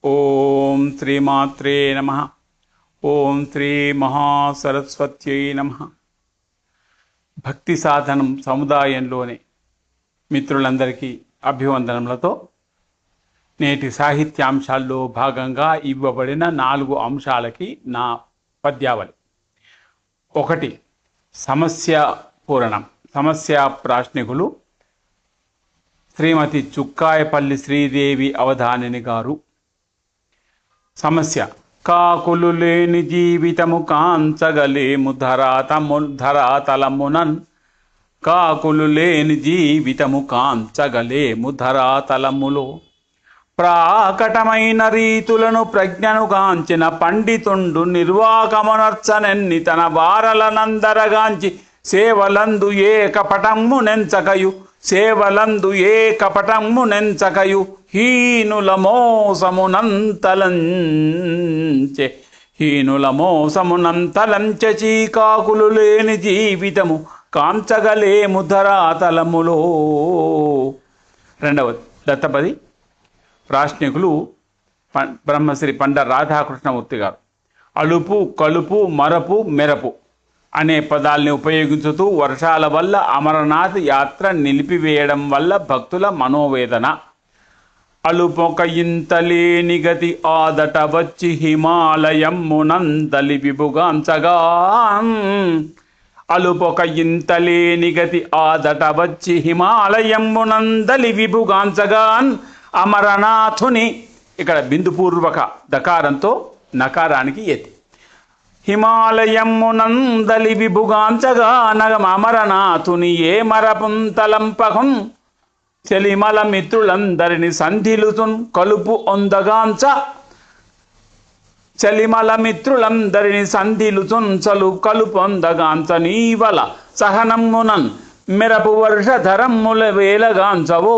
ఓం శ్రీమాత్రే నమః. ఓం శ్రీ మహాసరస్వత్యై నమః. భక్తి సాధనం సముదాయంలోని మిత్రులందరికీ అభివందనములతో నేటి సాహిత్యాంశాల్లో భాగంగా ఇవ్వబడిన 4 అంశాలకి నా పద్యావళి. 1. సమస్య పూరణం. సమస్య ప్రాశ్నికులు శ్రీమతి చుక్కాయపల్లి శ్రీదేవి అవధానిని గారు. సమస్య: కాకులు లేని జీవితము కాంచగలేము ధరాతలమునన్. కాకులు లేని జీవితము కాంచగలేము ధరాతలములో. ప్రాకటమైన రీతులను ప్రజ్ఞను గాంచిన పండితుండు నిర్వాకమునర్చనెన్ని తన వారలనందరగాంచి సేవలందు ఏ కపటమ్ము నెంచకయు. సేవలందు ఏ కపటమ్ము నెంచకయు హీనుల మోసమునంతలంచె. హీనుల మోసమునంతలంచె చీకాకులు లేని జీవితము కాంచగలేము ధరాతలములో. 2. దత్తపది. ప్రాశ్నికులు బ్రహ్మశ్రీ పండ రాధాకృష్ణమూర్తి గారు. అలుపు, కలుపు, మరపు, మెరపు అనే పదాల్ని ఉపయోగించుతూ వర్షాల వల్ల అమరనాథ్ యాత్ర నిలిపివేయడం వల్ల భక్తుల మనోవేదన. అలుపొక ఇంతలేని గతి ఆదట వచ్చి హిమాలయమ్మునందలి విభుగాంచగా. అలుపొక ఇంతలేని గతి ఆదట వచ్చి హిమాలయమ్మునందలి విభుగాంచగాన్. అమరనాథుని, ఇక్కడ బిందుపూర్వక దకారంతో నకారానికి ఎత్తి, హిమాలయమ్మునందలి విభుగాంచగా నగమ అమరనాథుని ఏ మరపుంతలంపహున్. చెలిమల మిత్రులందరిని సంధిలుతున్ కలుపు ఒందగాంచ. చలిమల మిత్రులందరిని సంధిలుతున్ కలుపొందగాంచ. నీవల సహనమ్మునన్ మెరపు వర్షధరమ్ముల వేలగాంచవో.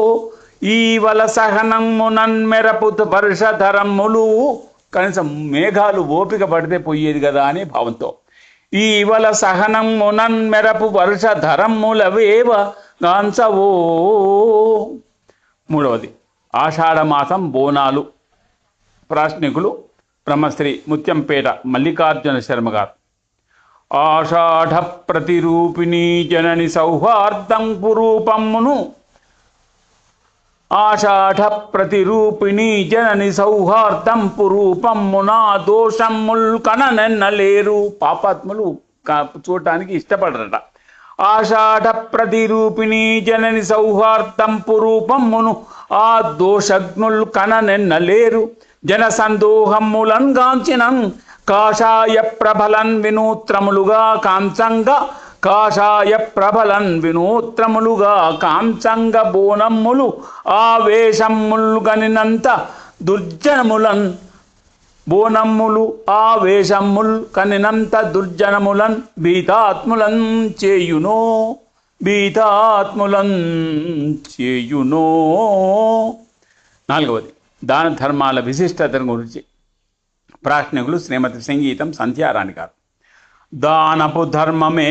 ఈవల సహనమ్మునన్ మెరపు వర్షధరమ్ములు. కనీసం మేఘాలు ఓపిక పడితే పోయేది కదా అనే భావంతో. ఈవల సహనమ్మునన్ మెరపు వర్షధరమ్ముల వేవ గాంచవో. 3. ఆషాఢమాసం బోనాలు. ప్రాశ్నికులు బ్రహ్మశ్రీ ముత్యంపేట మల్లికార్జున శర్మ గారు. ఆషాఢ ప్రతిరూపిణీ జనని సౌహార్దం పురూపమ్మును. ఆషాఢ ప్రతిరూపిణీ జనని సౌహార్దం పురూపమ్మునా దోషమ్ముల్ కననెన్నలేరు. పాపాత్ములు చూడటానికి ఇష్టపడరట. ఆషాఢ ప్రతిరూపిణీ జనని సౌహార్దం పురూపమ్మును ఆ దోషజ్ఞుల్ కననెన్నలేరు. జన సందోహమ్ములన్ గాంచినం కాషాయ ప్రబలన్ వినూత్రములుగా కాంచంగా. కాషాయ ప్రబలన్ వినూత్రములుగా కాంచంగ బోనమ్ములు ఆవేశమ్ముల్ గనినంత దుర్జనములన్. బోనమ్ములు ఆవేశమ్ముల్ కనినంత దుర్జనములన్ భీతాత్ములన్ చేయునో. భీతాత్ములన్ చేయునో. 4. దాన ధర్మాల విశిష్టతను గురించి ప్రాశ్నికులు శ్రీమతి సంగీతం సంధ్యారాణి గారు. దానపు ధర్మమే,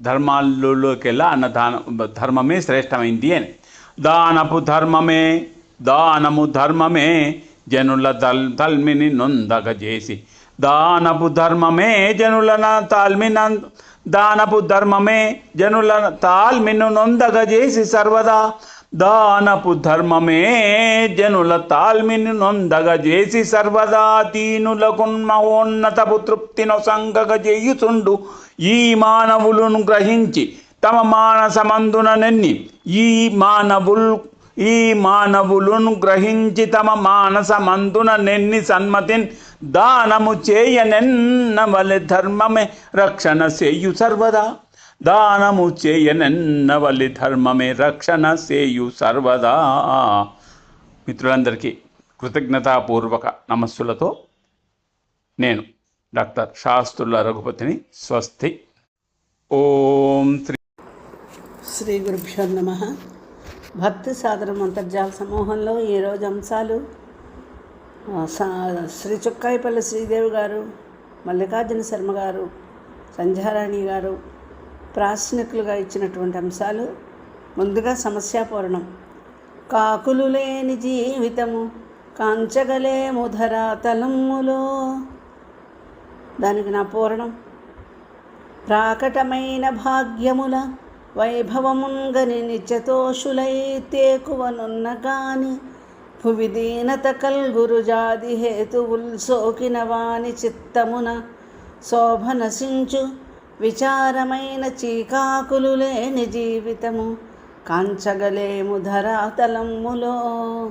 ధర్మాల్లోకెల్లా ధర్మమే శ్రేష్టమైంది అని. దానపు ధర్మమే, దానము ధర్మమే జనుల తల్మిని నొందగజేసి. దానపు ధర్మమే జనుల తాల్మిన. దానపు ధర్మమే జనుల తాల్మిను నొందగజేసి సర్వదా. దానపు ధర్మమే జనుల తాల్మిని నొందగజేసి సర్వదా. దీనులకున్ మహోన్నతపు తృప్తినొసంగగజేయుచుండు ఈ మానవులను గ్రహించి తమ మానసమందున నెన్ని. ఈ మానవులను గ్రహించి తమ మానసమందున నెన్ని సన్మతిన్ దానము చేయనెన్నవలె ధర్మమే రక్షణ చేయు సర్వదా. దానము చేయనెన్నవలి ధర్మమే రక్షణ చేయు సర్వదా. మిత్రులందరికీ కృతజ్ఞతాపూర్వక నమస్సులతో నేను డాక్టర్ శాస్త్రుల రఘుపతిని. స్వస్తి. ఓం శ్రీ గురుభ్యో నమః. భక్తి సాధనం అంతర్జాల సమూహంలో ఈరోజు అంశాలు శ్రీ చుక్కాయపల్లి శ్రీదేవి గారు, మల్లికార్జున శర్మ గారు, సంధ్యారాణి గారు ప్రాశ్నికులుగా ఇచ్చినటువంటి అంశాలు. ముందుగా సమస్యాపూరణం. కాకులు లేని జీవితము కాంచగలేము ధరాతలములో. దానికి నా పూరణం. ప్రాకటమైన భాగ్యముల వైభవముంగని నిత్యతోషులై తేకువనున్న గాని భువి దీనత కల్గురు జాది హేతువుల్ సోకిన వాని చిత్తమున శోభ నశించు విచారమైన చీకాకులు లేని జీవితము కాంచగలేము ధరాతలములో.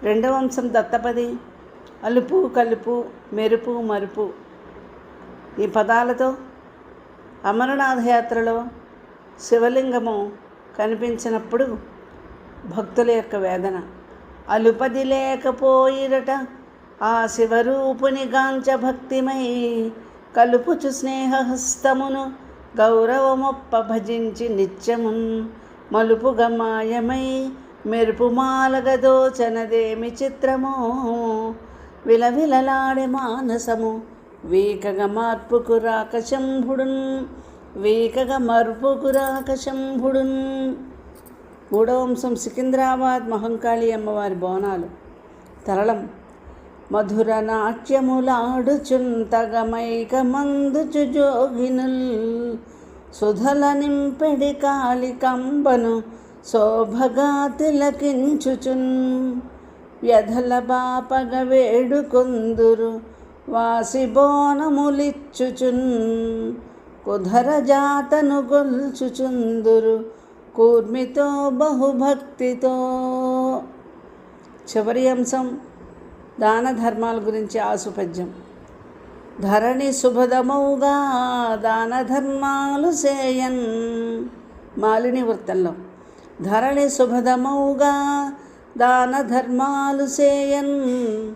రెండవ అంశం దత్తపది. అలుపు కలుపు మెరుపు మరుపు ఈ పదాలతో అమరనాథ యాత్రలో శివలింగము కనిపించినప్పుడు భక్తుల యొక్క వేదన. అలుపది లేకపోయిరట ఆ శివరూపుని గాంచ భక్తిమై కలుపుచు స్నేహహస్తమును గౌరవమొప్ప భజించి నిత్యమున్ మలుపుగా మాయమై మెరుపు మాలగదోచనదేమి చిత్రమో విలవిలలాడే మానసము వీకగా మార్పుకు రాక శంభుడున్ వీకగా మర్పుకు రాక శంభుడున్. మూడవ అంశం సికింద్రాబాద్ మహంకాళి అమ్మవారి బోనాలు. తరళం. మధుర నాట్యములాడుచుంతగమైక మందుచు జోగినుల్ సుధల నింపెడి కాళి కంబను శోభగా తిలకించుచున్ వ్యధల బాపగ వేడుకొందురు వాసి బోనములిచ్చుచున్ కుధర జాతను గొల్చుచుందురు కూర్మితో బహుభక్తితో. చివరి అంశం దాన ధర్మాల గురించి ఆసుపద్యం. ధరణి శుభదమౌగా దాన ధర్మాలు సేయన్. మాలిని వృత్తంలో. ధరణి శుభదమౌగా దాన ధర్మాలు సేయన్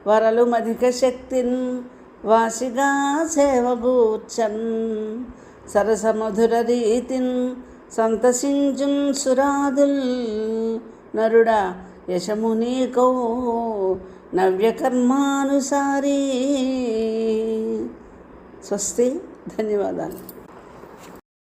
వరలు మధిక శక్తిన్ వాసిగా సేవగూర్చన్ సరసమధుర రీతిన్ సంతసించున్ సురాదుల్ నరుడా యశము నీకో నవ్యకర్మానుసారీ. స్వస్తి. ధన్యవాదాలు.